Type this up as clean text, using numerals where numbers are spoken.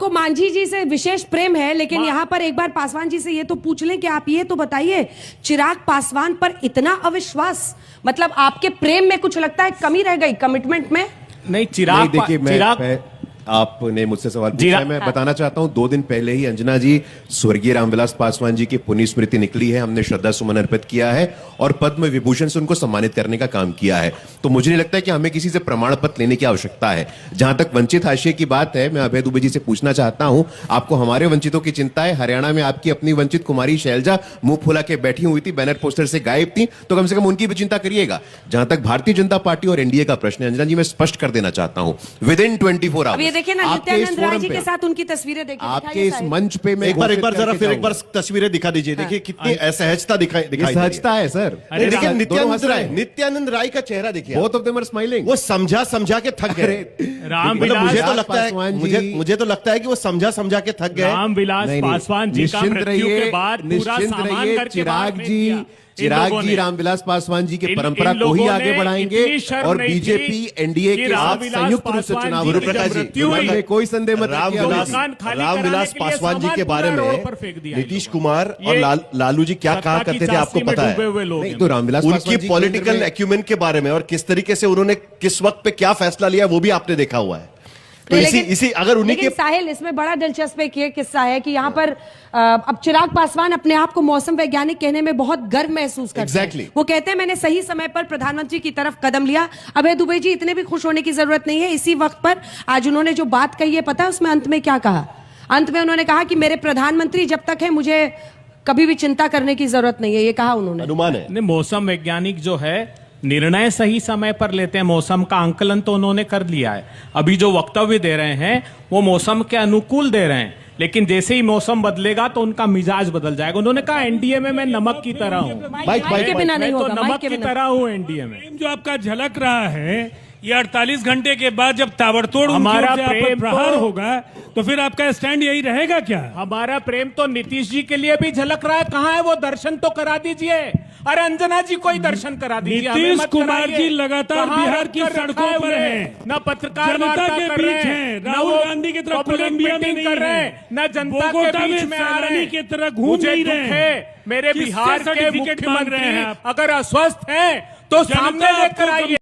को मांझी जी से विशेष प्रेम है, लेकिन यहाँ पर एक बार पासवान जी से ये तो पूछ लें कि आप ये तो बताइए, चिराग पासवान पर इतना अविश्वास, मतलब आपके प्रेम में कुछ लगता है कमी रह गई, कमिटमेंट में? नहीं, चिराग आपने मुझसे सवाल पूछा है, मैं बताना चाहता हूं 2 दिन पहले ही अंजना जी, स्वर्गीय रामविलास पासवान जी की पुण्य स्मृति निकली है, हमने श्रद्धा सुमन अर्पित किया है और पद्म विभूषण से उनको सम्मानित करने का काम किया है। तो मुझे नहीं लगता है कि हमें किसी से प्रमाण पत्र लेने की आवश्यकता है। जहां तक वंचित हाशिए की बात है, मैं अभय दुबे जी से पूछना चाहता हूं, आपको हमारे वंचितों की चिंता है? हरियाणा में आपकी अपनी वंचित कुमारी शैलजा मुंह फुला के बैठी हुई थी, बैनर पोस्टर से गायब थी, तो कम से कम उनकी भी चिंता करिएगा। जहां तक भारतीय जनता पार्टी और एनडीए का प्रश्न है, अंजना जी, मैं स्पष्ट कर देना चाहता हूं, विद इन 24 आवर्स, ये देखिए ना, नित्यानंद राय जी के साथ उनकी तस्वीरें देखिए, आपके इस मंच पे मैं एक बार जरा फिर एक बार तस्वीरें दिखा दीजिए। देखिए कितनी असहजता दिखाई सहजता है सर। देखिए नित्यानंद राय का चेहरा देखिए, both of them are smiling. वो समझा के थक गए। रामविलास मुझे तो लगता है मुझे तो लगता है कि वो समझा के थक गए। रामविलास पासवान जी का मृत्यु के बाद पूरा सामान करके चिराग जी रामविलास पासवान जी की परंपरा को ही आगे बढ़ाएंगे और बीजेपी एनडीए के साथ संयुक्त रूप से चुनाव लड़ेगी, कोई संदेह मत। रामविलास पासवान जी के बारे में नीतीश कुमार और लालू जी क्या कहा करते थे आपको पता है? तो रामविलास उनकी पॉलिटिकल एक्यूमेन के बारे में और किस तरीके से उन्होंने किस वक्त पे क्या फैसला लिया वो भी आपने देखा हुआ है। तो इसी अगर उन्हीं के साहिल, इसमें बड़ा दिलचस्प एक ये किस्सा है कि यहाँ पर अब चिराग पासवान अपने आप को मौसम वैज्ञानिक कहने में बहुत गर्व महसूस करते हैं। वो कहते हैं मैंने सही समय पर प्रधानमंत्री की तरफ कदम लिया। अभय दुबे जी, इतने भी खुश होने की जरूरत नहीं है। इसी वक्त पर आज उन्होंने जो बात कही है, पता है उसमें अंत में क्या कहा? अंत में उन्होंने कहा कि मेरे प्रधानमंत्री जब तक है मुझे कभी भी चिंता करने की जरूरत नहीं है, ये कहा उन्होंने। अनुमान है मौसम वैज्ञानिक जो है निर्णय सही समय पर लेते हैं। मौसम का आंकलन तो उन्होंने कर लिया है। अभी जो वक्तव्य दे रहे हैं वो मौसम के अनुकूल दे रहे हैं, लेकिन जैसे ही मौसम बदलेगा तो उनका मिजाज बदल जाएगा। उन्होंने कहा एनडीए में मैं नमक की तरह हूं, नमक की तरह हूं एनडीए में। जो आपका झलक रहा है ये 48 घंटे के बाद जब ताबड़तोड़ हमारा प्रेम प्रहार होगा तो फिर आपका स्टैंड यही रहेगा क्या? हमारा प्रेम तो नीतीश जी के लिए भी झलक रहा है। कहाँ है वो? दर्शन तो करा दीजिए। अरे अंजना जी कोई दर्शन करा दीजिए। नीतीश कुमार जी लगातार बिहार की सड़कों पर हैं, न पत्रकार जनता के बीच हैं, राहुल गांधी की तरह कोलंबिया में नहीं है, न जनता के बीच में आ रहे हैं, की तरह घूम नहीं रहे हैं। मेरे बिहार के मुख्यमंत्री अगर अस्वस्थ हैं तो सामने लेकर आइए।